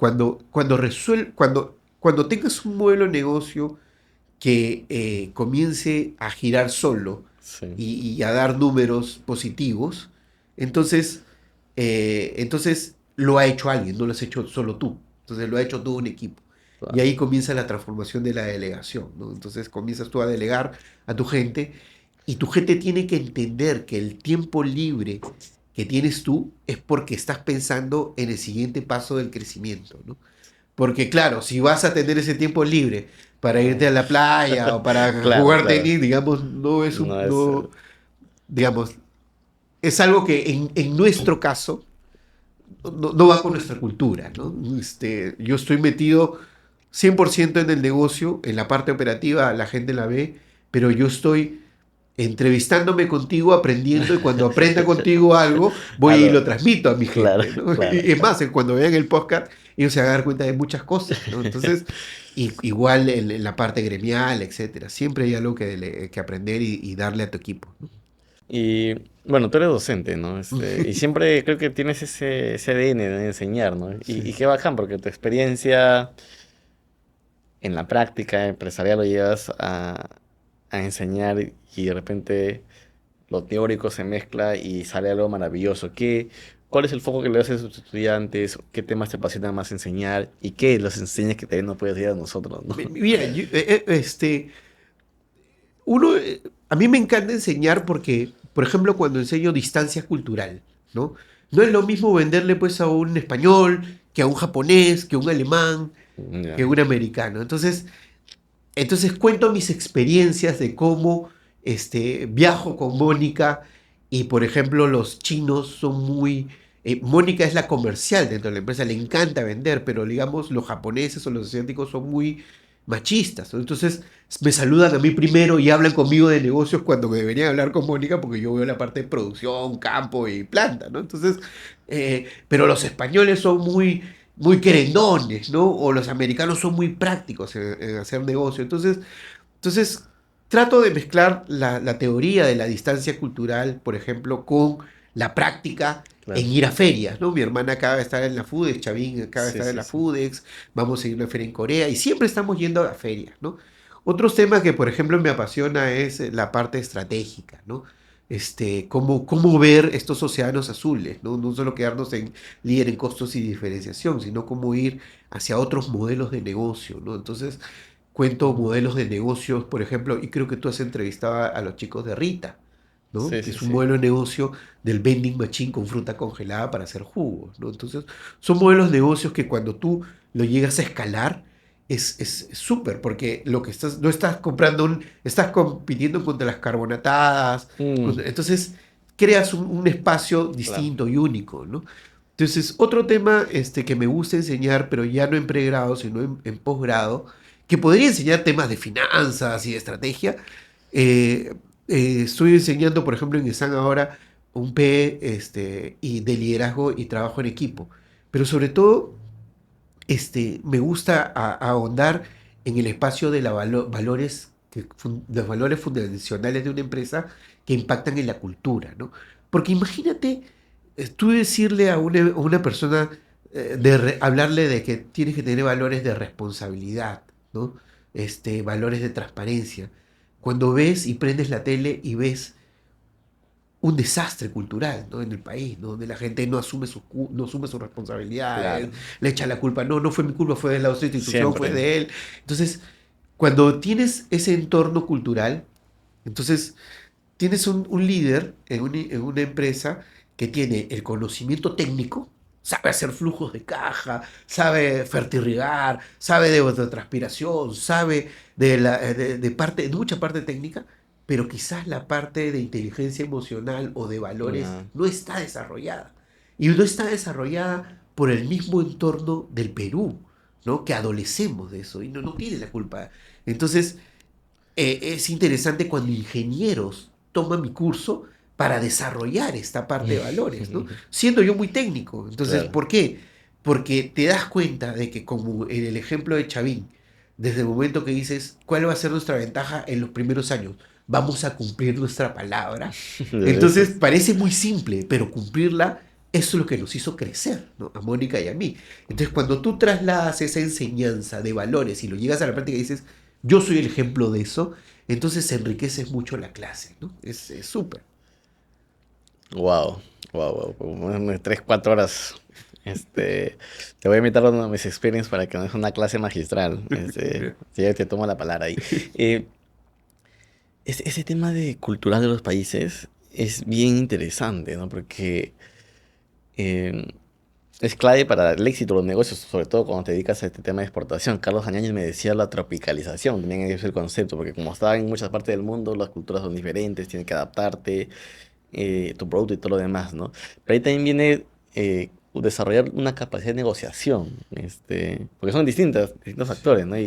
tengas un modelo de negocio que comience a girar solo Sí. y a dar números positivos, entonces lo ha hecho alguien, no lo has hecho solo tú. Entonces lo ha hecho todo un equipo. Y Claro. ahí comienza la transformación de la delegación, ¿no? Entonces comienzas tú a delegar a tu gente y tu gente tiene que entender que el tiempo libre que tienes tú es porque estás pensando en el siguiente paso del crecimiento, ¿no? Porque claro, si vas a tener ese tiempo libre para irte a la playa o para Claro, jugar claro. tenis, digamos, no es No es. digamos, es algo que en nuestro caso no va con nuestra cultura, ¿no? Yo estoy metido 100% en el negocio, en la parte operativa, la gente la ve, pero yo estoy entrevistándome contigo, aprendiendo, y cuando aprenda contigo algo, voy y lo Algo. transmito a mi Claro, gente, ¿no? claro. Y es más, cuando vean el podcast, ellos se van a dar cuenta de muchas cosas, ¿no? Entonces, igual en la parte gremial, etcétera, siempre hay algo que aprender y darle a tu equipo, ¿no? Y bueno, tú eres docente, ¿no? Y siempre creo que tienes ese ADN de enseñar, ¿no? Y Sí. qué bacán, porque tu experiencia en la práctica empresarial lo llevas a enseñar y de repente lo teórico se mezcla y sale algo maravilloso. ¿Cuál es el foco que le das a tus estudiantes? ¿Qué temas te apasiona más enseñar? ¿Y qué los enseñas que también no puedes decir a nosotros, ¿no? Mira, a mí me encanta enseñar porque, por ejemplo, cuando enseño distancia cultural, ¿no? No es lo mismo venderle pues a un español, que a un japonés, que a un alemán, que Ya. a un americano. Entonces cuento mis experiencias de cómo viajo con Mónica y, por ejemplo, los chinos son muy... Mónica es la comercial dentro de la empresa, le encanta vender, pero digamos los japoneses o los asiáticos son muy machistas, ¿no? Entonces me saludan a mí primero y hablan conmigo de negocios cuando me deberían hablar con Mónica porque yo veo la parte de producción, campo y planta, ¿no? Entonces, pero los españoles son muy querendones, ¿no? O los americanos son muy prácticos en hacer negocio. Entonces, trato de mezclar la teoría de la distancia cultural, por ejemplo, con la práctica Claro. en ir a ferias, ¿no? Mi hermana acaba de estar en la FUDEX, Chavín acaba de Sí, estar en sí, la sí. FUDEX, vamos a ir a una feria en Corea y siempre estamos yendo a ferias, ¿no? Otros temas que, por ejemplo, me apasiona es la parte estratégica, ¿no? Cómo ver estos océanos azules, ¿no? No solo quedarnos en líder en costos y diferenciación, sino cómo ir hacia otros modelos de negocio, ¿no? Entonces, cuento Ujú. modelos de negocios, por ejemplo, y creo que tú has entrevistado a los chicos de Rita, ¿no? Sí, Que sí, es un sí. modelo de negocio del vending machine con fruta congelada para hacer jugos, ¿no? Entonces, son modelos de negocios que cuando tú lo llegas a escalar, es súper, porque no estás estás compitiendo contra las carbonatadas, Mm, entonces creas un espacio claro. distinto y único, ¿no? Entonces, otro tema que me gusta enseñar, pero ya no en pregrado, sino en posgrado, que podría enseñar temas de finanzas y de estrategia. eh, Estoy enseñando, por ejemplo, en ESAN ahora un P y de liderazgo y trabajo en equipo. Pero sobre todo, me gusta ahondar en el espacio de valores, los valores fundacionales de una empresa que impactan en la cultura, ¿no? Porque imagínate tú decirle a una persona, hablarle de que tienes que tener valores de responsabilidad, ¿no? Valores de transparencia. Cuando ves y prendes la tele y ves un desastre cultural, ¿no? En el país, ¿no? Donde la gente no asume sus responsabilidades, Claro. le echa la culpa, no fue mi culpa, fue de la otra institución, fue Siempre. de él. Entonces, cuando tienes ese entorno cultural, entonces tienes un líder en una empresa que tiene el conocimiento técnico, sabe hacer flujos de caja, sabe fertirrigar, sabe de evapotranspiración, sabe de mucha parte técnica, pero quizás la parte de inteligencia emocional o de valores No. no está desarrollada. Y no está desarrollada por el mismo entorno del Perú, ¿no? Que adolecemos de eso y no tiene la culpa. Entonces, es interesante cuando ingenieros toman mi curso para desarrollar esta parte de valores, ¿no? Siendo yo muy técnico. Entonces, Claro. ¿por qué? Porque te das cuenta de que, como en el ejemplo de Chavín, desde el momento que dices, ¿cuál va a ser nuestra ventaja en los primeros años? Vamos a cumplir nuestra palabra. Desde Entonces, esos. parece muy simple, pero cumplirla, eso es lo que nos hizo crecer, ¿no? A Mónica y a mí. Entonces, cuando tú trasladas esa enseñanza de valores y lo llegas a la práctica y dices, yo soy el ejemplo de eso, entonces enriqueces mucho la clase, ¿no? Es súper. Wow, wow, wow. Como unas 3, 4 horas. Te voy a invitar a una de mis experiences para que me des una clase magistral. Si ya te tomo la palabra ahí. Eh, ese tema de cultural de los países es bien interesante, ¿no? Porque eh, es clave para el éxito de los negocios, sobre todo cuando te dedicas a este tema de exportación. Carlos Añáñez me decía la tropicalización, también es el concepto, porque como está en muchas partes del mundo, las culturas son diferentes, tienes que adaptarte, tu producto y todo lo demás, ¿no? Pero ahí también viene desarrollar una capacidad de negociación, porque son distintos factores, ¿no?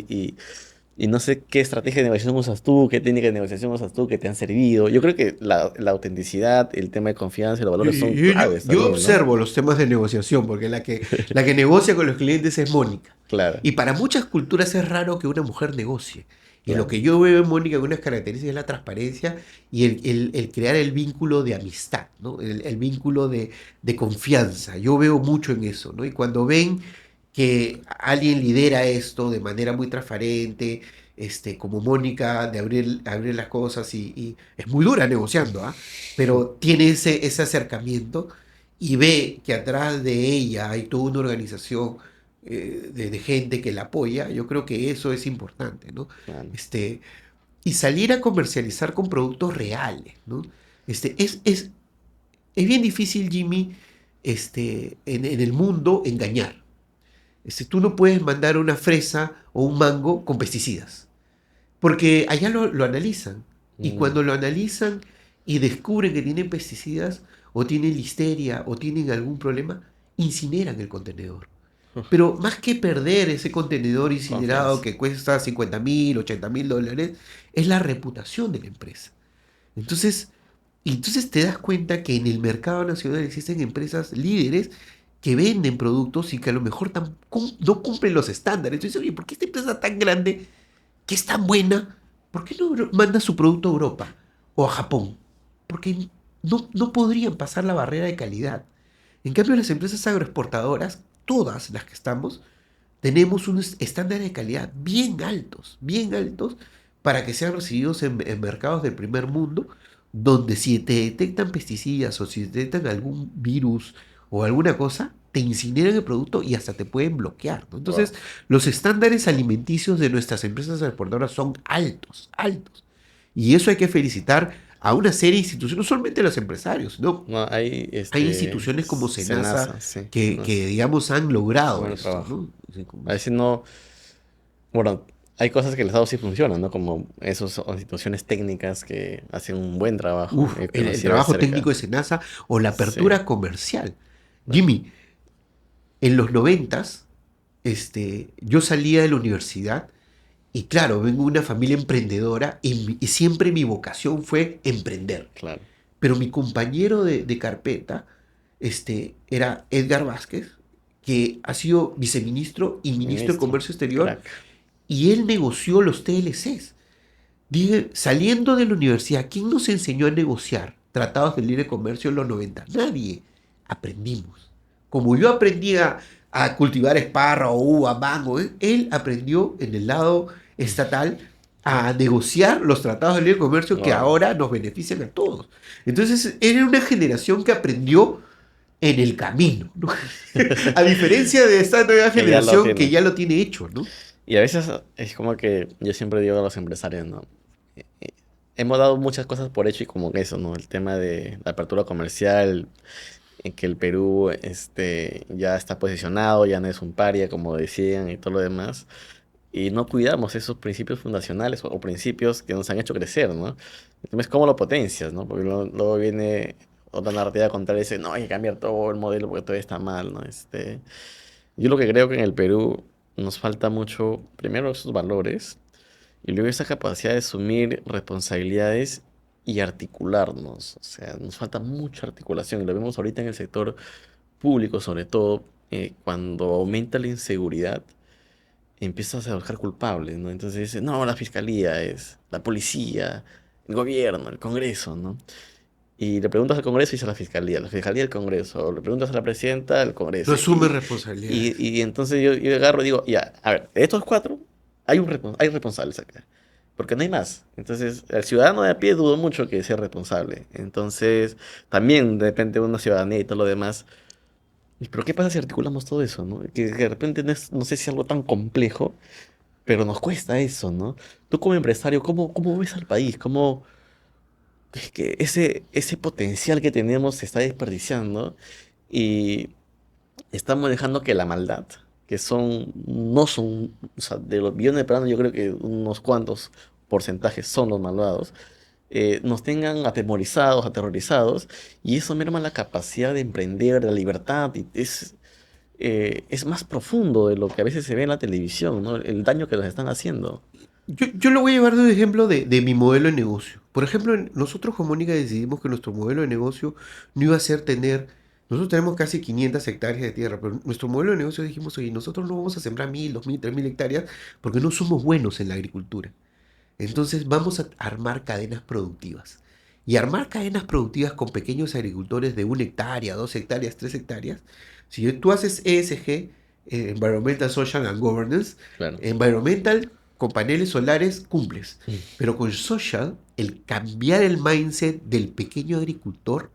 Y no sé qué estrategia de negociación usas tú, qué técnica de negociación usas tú, que te han servido. Yo creo que la autenticidad, el tema de confianza y los valores son claves Yo también, ¿no? observo los temas de negociación, porque la que negocia con los clientes es Mónica. Claro, Y para muchas culturas es raro que una mujer negocie. Y lo claro. que yo veo en Mónica con unas características es la transparencia y el crear el vínculo de amistad, ¿no? El vínculo de confianza. Yo veo mucho en eso, ¿no? Y cuando ven que alguien lidera esto de manera muy transparente, como Mónica, de abrir las cosas y es muy dura negociando, ¿ah? Pero tiene ese acercamiento y ve que atrás de ella hay toda una organización de gente que la apoya. Yo creo que eso es importante, ¿no? Claro. Y salir a comercializar con productos reales, ¿no? Es bien difícil, Jimmy, en el mundo engañar. Tú no puedes mandar una fresa o un mango con pesticidas, porque allá lo analizan. Y Mm, cuando lo analizan y descubren que tienen pesticidas, o tienen listeria, o tienen algún problema, incineran el contenedor. Pero más que perder ese contenedor incinerado confianza. que cuesta 50.000, $80.000, es la reputación de la empresa. Entonces, entonces te das cuenta que en el mercado nacional existen empresas líderes que venden productos y que a lo mejor no cumplen los estándares. Entonces, oye, ¿por qué esta empresa tan grande, que es tan buena, por qué no manda su producto a Europa o a Japón? Porque no podrían pasar la barrera de calidad. En cambio, las empresas agroexportadoras, todas las que estamos, tenemos unos estándares de calidad bien altos, para que sean recibidos en mercados del primer mundo, donde si te detectan pesticidas o si detectan algún virus o alguna cosa, te incineran el producto y hasta te pueden bloquear, ¿no? Wow. Entonces, los estándares alimenticios de nuestras empresas exportadoras son altos. Y eso hay que felicitar a una serie de instituciones, no solamente a los empresarios, ¿no? No, hay Hay instituciones como Senasa Senasa, sí. que digamos, han logrado Buen esto, trabajo. ¿no? Sí, A veces no. Bueno, hay cosas que el Estado sí funcionan, ¿no? Como esas instituciones técnicas que hacen un buen trabajo. Uf, He el conocido de trabajo técnico cerca. de Senasa o la Sí. apertura comercial. Claro. Jimmy, en los noventas, yo salía de la universidad y claro, vengo de una familia emprendedora y siempre mi vocación fue emprender. Claro. Pero mi compañero de carpeta, era Edgar Vázquez, que ha sido viceministro y ministro de Ministro. Comercio Exterior, Crack. y él negoció los TLCs. Dije, saliendo de la universidad, ¿quién nos enseñó a negociar tratados de libre comercio en los 90? Nadie. Aprendimos. Como yo aprendí a cultivar espárrago, uva, mango, él aprendió en el lado estatal a negociar los tratados de libre comercio que Claro. ahora nos benefician a todos. Entonces, era una generación que aprendió en el camino, ¿no? A diferencia de esta nueva Que ya lo generación tiene. que ya lo tiene hecho, ¿no? Y a veces es como que yo siempre digo a los empresarios, ¿no? Hemos dado muchas cosas por hecho y como que eso, ¿no? El tema de la apertura comercial, en que el Perú ya está posicionado, ya no es un paria, como decían, y todo lo demás. Y no cuidamos esos principios fundacionales o principios que nos han hecho crecer, ¿no? Entonces, ¿cómo lo potencias, no? Porque luego viene otra narrativa contraria y dice, no, hay que cambiar todo el modelo porque todo está mal, ¿no? Yo lo que creo que en el Perú nos falta mucho, primero, esos valores y luego esa capacidad de asumir responsabilidades y articularnos. O sea, nos falta mucha articulación y lo vemos ahorita en el sector público, sobre todo cuando aumenta la inseguridad empiezas a buscar culpables, ¿no? Entonces dices, no, la fiscalía es, la policía, el gobierno, el Congreso, ¿no? Y le preguntas al Congreso y dice la fiscalía el Congreso, o le preguntas a la presidenta, el No Congreso. asume responsabilidades. Y entonces yo agarro y digo, ya, a ver, de estos cuatro, hay responsables acá, porque no hay más. Entonces, el ciudadano de a pie dudo mucho que sea responsable. Entonces, también depende de una ciudadanía y todo lo demás. Pero ¿qué pasa si articulamos todo eso, ¿no? Que de repente no sé si es algo tan complejo, pero nos cuesta eso, ¿no? Tú como empresario, ¿cómo ves al país? ¿Cómo es que ese potencial que tenemos se está desperdiciando y estamos dejando que la maldad, que no son, o sea, de los billones de peruanos yo creo que unos cuantos porcentajes son los malvados, nos tengan atemorizados, aterrorizados, y eso merma la capacidad de emprender, la libertad, y es más profundo de lo que a veces se ve en la televisión, ¿no? El daño que nos están haciendo. Yo lo voy a llevar de un ejemplo de mi modelo de negocio. Por ejemplo, nosotros con Mónica decidimos que nuestro modelo de negocio no iba a ser nosotros tenemos casi 500 hectáreas de tierra, pero nuestro modelo de negocio dijimos, oye, nosotros no vamos a sembrar 1000, 2000, 3000 hectáreas porque no somos buenos en la agricultura. Entonces vamos a armar cadenas productivas. Y armar cadenas productivas con pequeños agricultores de 1 hectárea, 2 hectáreas, 3 hectáreas. Si tú haces ESG, Environmental, Social and Governance, Claro. environmental con paneles solares cumples. Pero con social, el cambiar el mindset del pequeño agricultor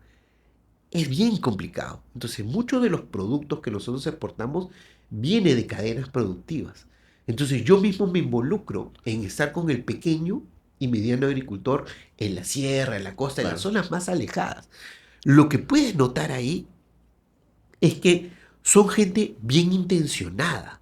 es bien complicado. Entonces, muchos de los productos que nosotros exportamos viene de cadenas productivas. Entonces, yo mismo me involucro en estar con el pequeño y mediano agricultor en la sierra, en la costa, en las Claro. zonas más alejadas. Lo que puedes notar ahí es que son gente bien intencionada.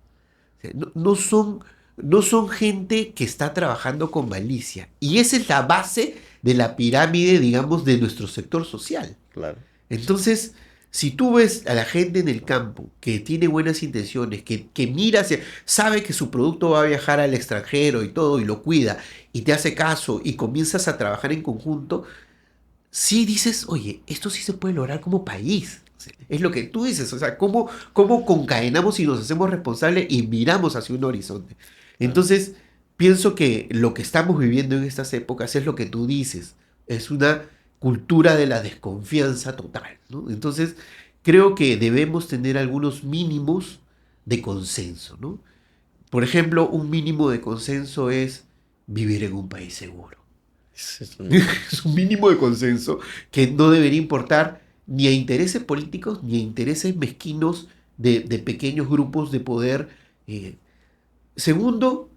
O sea, no son gente que está trabajando con malicia. Y esa es la base de la pirámide, digamos, de nuestro sector social. Claro. Entonces, si tú ves a la gente en el campo que tiene buenas intenciones, que mira sabe que su producto va a viajar al extranjero y todo, y lo cuida, y te hace caso, y comienzas a trabajar en conjunto, sí dices, oye, esto sí se puede lograr como país. O sea, es lo que tú dices, o sea, cómo concadenamos y nos hacemos responsables y miramos hacia un horizonte. Entonces, pienso que lo que estamos viviendo en estas épocas es lo que tú dices, es una cultura de la desconfianza total, ¿no? Entonces, creo que debemos tener algunos mínimos de consenso, ¿no? Por ejemplo, un mínimo de consenso es vivir en un país seguro. Es Es un mínimo de consenso que no debería importar ni a intereses políticos ni a intereses mezquinos de pequeños grupos de poder. Segundo,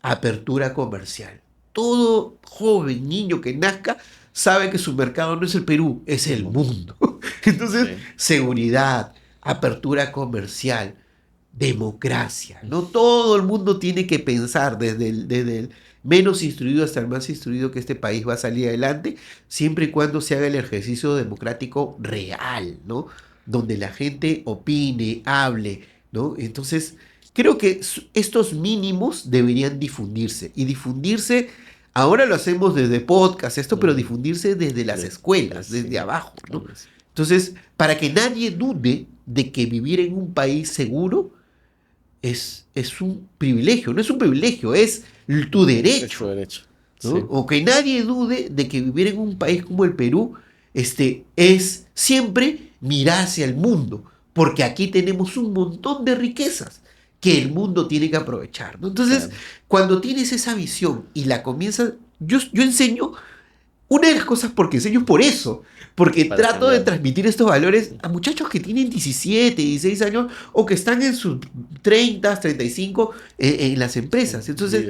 apertura comercial. Todo joven, niño que nazca, sabe que su mercado no es el Perú, es el mundo. Entonces, Sí. seguridad, apertura comercial, democracia. No todo el mundo tiene que pensar desde el menos instruido hasta el más instruido que este país va a salir adelante, siempre y cuando se haga el ejercicio democrático real, ¿no? Donde la gente opine, hable, ¿no? Entonces, creo que estos mínimos deberían difundirse. Y difundirse, ahora lo hacemos desde podcast, pero difundirse desde las escuelas, Sí. desde abajo, ¿no? Entonces, para que nadie dude de que vivir en un país seguro es un privilegio, no es un privilegio, es tu Es derecho, su derecho. ¿no? Sí. O que nadie dude de que vivir en un país como el Perú es siempre mirar hacia el mundo, porque aquí tenemos un montón de riquezas que el mundo tiene que aprovechar, ¿no? Entonces, Claro. cuando tienes esa visión y la comienzas, yo enseño, una de las cosas porque enseño es por eso, porque Para trato de cambiar. transmitir estos valores a muchachos que tienen 17, 16 años o que están en sus 30, 35 en las empresas. Entonces,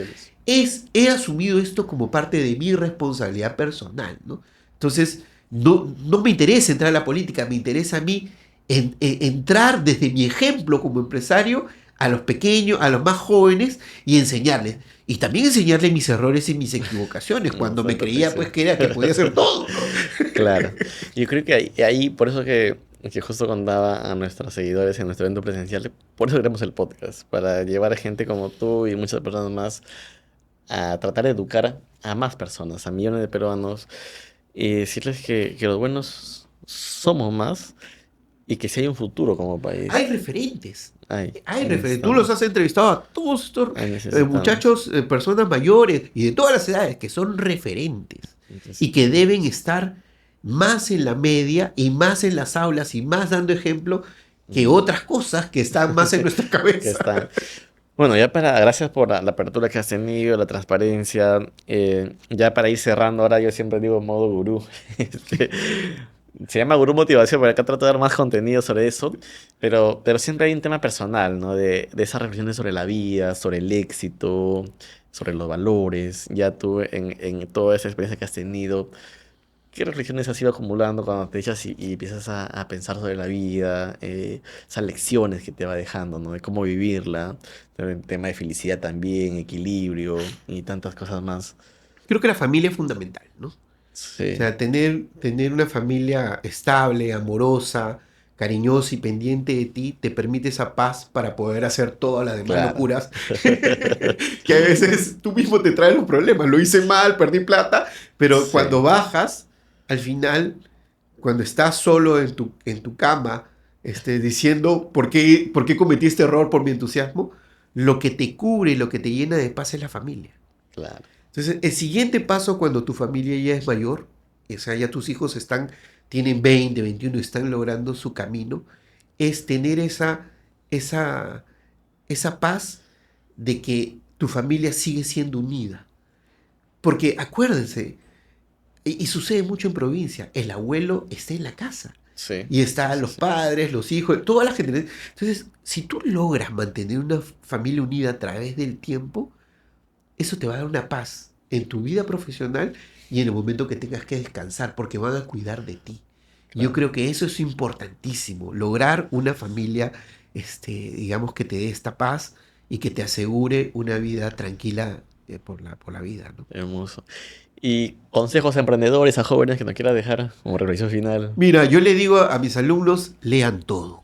Líderes. he asumido esto como parte de mi responsabilidad personal, ¿no? Entonces, no me interesa entrar a la política, me interesa a mí entrar desde mi ejemplo como empresario a los pequeños, a los más jóvenes y enseñarles. Y también enseñarles mis errores y mis equivocaciones, cuando me Exacto, creía sí. pues que podía hacer todo, ¿no? Claro. Yo creo que ahí por eso que justo contaba a nuestros seguidores en nuestro evento presencial, por eso queremos el podcast, para llevar a gente como tú y muchas personas más a tratar de educar a más personas, a millones de peruanos, y decirles que los buenos somos más y que sí hay un futuro como país. Hay referentes. Hay Referentes. Tú los has entrevistado a todos estos necesitamos. muchachos, personas mayores y de todas las edades que son referentes y que deben estar más en la media y más en las aulas y más dando ejemplo que otras cosas que están más en nuestra que cabeza. están. Bueno, gracias por la apertura que has tenido, la transparencia. Ya para ir cerrando, ahora yo siempre digo modo gurú. Este, se llama Gurú Motivación, porque acá trato de dar más contenido sobre eso, pero siempre hay un tema personal, ¿no? De esas reflexiones sobre la vida, sobre el éxito, sobre los valores. Ya tú, en toda esa experiencia que has tenido, ¿qué reflexiones has ido acumulando cuando te echas y empiezas a pensar sobre la vida? Esas lecciones que te va dejando, ¿no? De cómo vivirla, el tema de felicidad también, equilibrio y tantas cosas más. Creo que la familia es fundamental, ¿no? Sí, O sea, tener una familia estable, amorosa, cariñosa y pendiente de ti te permite esa paz para poder hacer todas las demás claro. locuras que a veces tú mismo te traes los problemas. Lo hice mal, perdí plata, pero Sí. cuando bajas, al final, cuando estás solo en tu cama, diciendo por qué cometí este error por mi entusiasmo, lo que te cubre y lo que te llena de paz es la familia. Claro. Entonces, el siguiente paso cuando tu familia ya es mayor, o sea, ya tus hijos tienen 20, 21 y están logrando su camino, es tener esa paz de que tu familia sigue siendo unida. Porque acuérdense, y sucede mucho en provincia, el abuelo está en la casa. Sí. Y están Sí, los sí. padres, los hijos, toda la gente. Entonces, si tú logras mantener una familia unida a través del tiempo, eso te va a dar una paz en tu vida profesional y en el momento que tengas que descansar, porque van a cuidar de ti. Claro. Yo creo que eso es importantísimo, lograr una familia, digamos, que te dé esta paz y que te asegure una vida tranquila por la vida, ¿no? Hermoso. Y consejos a emprendedores, a jóvenes que nos quieras dejar como reflexión final. Mira, yo le digo a mis alumnos, lean todo,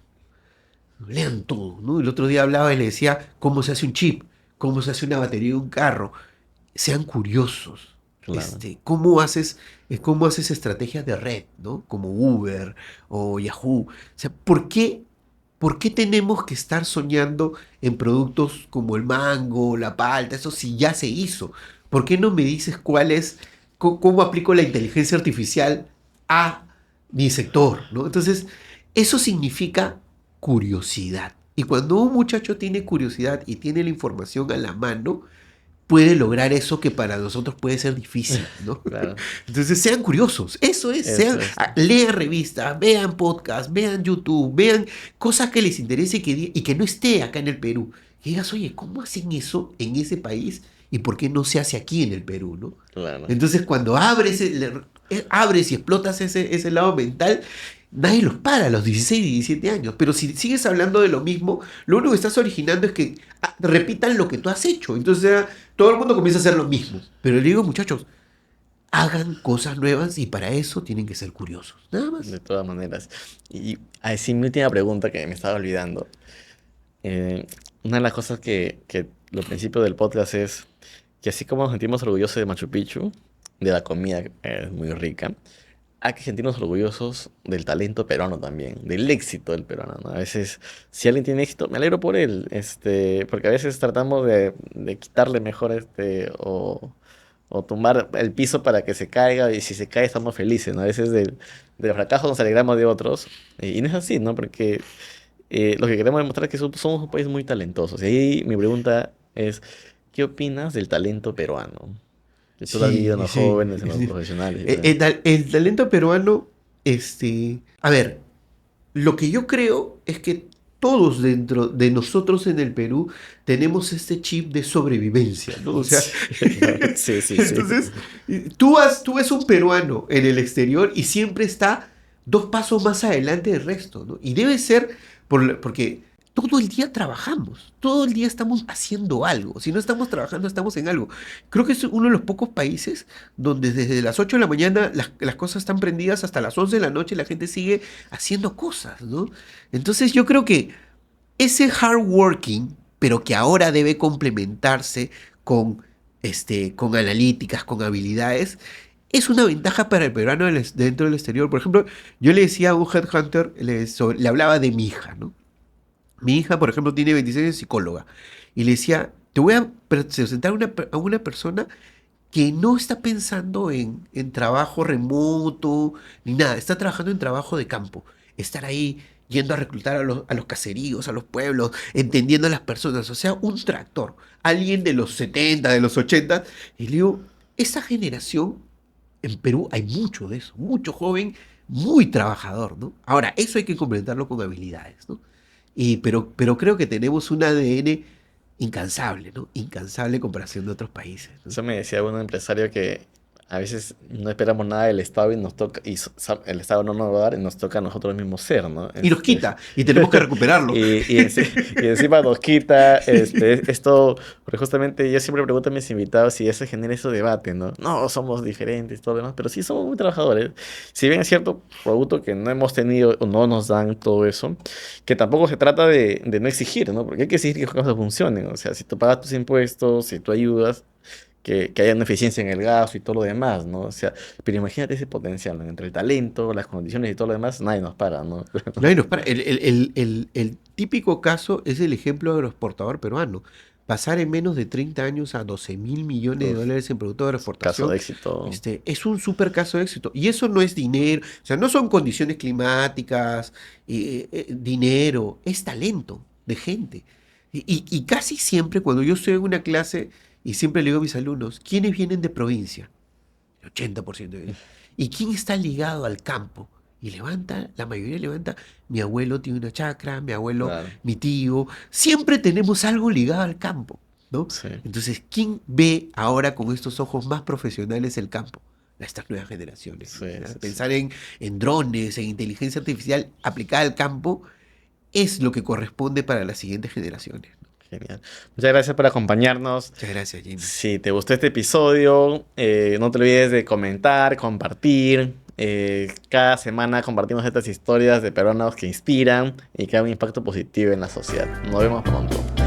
¿no? El otro día hablaba y le decía cómo se hace un chip, cómo se hace una batería de un carro. Sean curiosos. Claro. ¿Cómo haces estrategias de red, ¿no? Como Uber o Yahoo? O sea, ¿por qué tenemos que estar soñando en productos como el mango, la palta, eso si ya se hizo? ¿Por qué no me dices cómo aplico la inteligencia artificial a mi sector, ¿no? Entonces, eso significa curiosidad. Y cuando un muchacho tiene curiosidad y tiene la información a la mano, puede lograr eso que para nosotros puede ser difícil, ¿no? Claro. Entonces sean curiosos, eso es, Eso es. lean revistas, vean podcasts, vean YouTube, vean cosas que les interese y que no esté acá en el Perú. Que digas, oye, ¿cómo hacen eso en ese país y por qué no se hace aquí en el Perú, ¿no? Claro. Entonces cuando abres y explotas ese lado mental, nadie los para a los 16 y 17 años. Pero si sigues hablando de lo mismo, lo único que estás originando es que repitan lo que tú has hecho. Entonces todo el mundo comienza a hacer lo mismo. Pero le digo, muchachos, hagan cosas nuevas y para eso tienen que ser curiosos. Nada más. De todas maneras. Y así mi última pregunta que me estaba olvidando. Una de las cosas que al principio del podcast es que así como nos sentimos orgullosos de Machu Picchu, de la comida que es muy rica, hay que sentirnos orgullosos del talento peruano también, del éxito del peruano, ¿no? A veces, si alguien tiene éxito, me alegro por él, porque a veces tratamos de quitarle mejor o tumbar el piso para que se caiga, y si se cae estamos felices, ¿no? A veces del fracaso nos alegramos de otros, y no es así, ¿no? Porque lo que queremos demostrar es que somos un país muy talentoso. Y ahí mi pregunta es, ¿qué opinas del talento peruano? De toda la vida en los jóvenes, en los profesionales. El talento peruano, a ver, lo que yo creo es que todos dentro de nosotros en el Perú tenemos este chip de sobrevivencia, ¿no? O sea, Sí, sí, sí. entonces, tú ves un peruano en el exterior y siempre está 2 pasos más adelante del resto, ¿no? Y debe ser porque todo el día trabajamos, todo el día estamos haciendo algo. Si no estamos trabajando, estamos en algo. Creo que es uno de los pocos países donde desde las 8 de la mañana las cosas están prendidas hasta las 11 de la noche y la gente sigue haciendo cosas, ¿no? Entonces yo creo que ese hard working, pero que ahora debe complementarse con analíticas, con habilidades, es una ventaja para el peruano dentro del exterior. Por ejemplo, yo le decía a un headhunter, le hablaba de mi hija, ¿no? Mi hija, por ejemplo, tiene 26 años, psicóloga. Y le decía, te voy a presentar a una persona que no está pensando en trabajo remoto ni nada. Está trabajando en trabajo de campo. Estar ahí yendo a reclutar a los caseríos, a los pueblos, entendiendo a las personas. O sea, un tractor. Alguien de los 70, de los 80. Y le digo, esa generación en Perú hay mucho de eso. Mucho joven, muy trabajador, ¿no? Ahora, eso hay que complementarlo con habilidades, ¿no? Pero creo que tenemos un ADN incansable, ¿no? Incansable en comparación de otros países, ¿no? Eso me decía un empresario que a veces no esperamos nada del Estado y nos toca, el Estado no nos va a dar y nos toca a nosotros mismos ser, ¿no? Y nos quita, y tenemos que recuperarlo. Y encima nos quita esto, porque justamente yo siempre pregunto a mis invitados si eso genera ese debate, ¿no? No, somos diferentes y todo lo demás, pero sí somos muy trabajadores. Si bien es cierto producto que no hemos tenido o no nos dan todo eso, que tampoco se trata de no exigir, ¿no? Porque hay que exigir que las cosas funcionen. O sea, si tú pagas tus impuestos, si tú ayudas, que haya una eficiencia en el gasto y todo lo demás, ¿no? O sea, pero imagínate ese potencial, ¿no? Entre el talento, las condiciones y todo lo demás, nadie nos para, ¿no? Nadie nos para. El típico caso es el ejemplo agroexportador peruano. Pasar en menos de 30 años a 12.000 millones de Uf, dólares en producto de caso agroexportación. de éxito. Es un súper caso de éxito. Y eso no es dinero, o sea, no son condiciones climáticas, dinero, es talento de gente. Y casi siempre cuando yo estoy en una clase y siempre le digo a mis alumnos, ¿quiénes vienen de provincia? El 80% de ellos. ¿Y quién está ligado al campo? Y la mayoría levanta, mi abuelo tiene una chacra, mi abuelo, Claro. mi tío, siempre tenemos algo ligado al campo, ¿no? Sí. Entonces, ¿quién ve ahora con estos ojos más profesionales el campo? Estas nuevas generaciones. Sí, ¿no? sí, sí. Pensar en drones, en inteligencia artificial aplicada al campo, es lo que corresponde para las siguientes generaciones, ¿no? Genial. Muchas gracias por acompañarnos. Muchas gracias, Jimmy. Si te gustó este episodio, no te olvides de comentar, compartir. Cada semana compartimos estas historias de peruanos que inspiran y que dan un impacto positivo en la sociedad. Nos vemos pronto.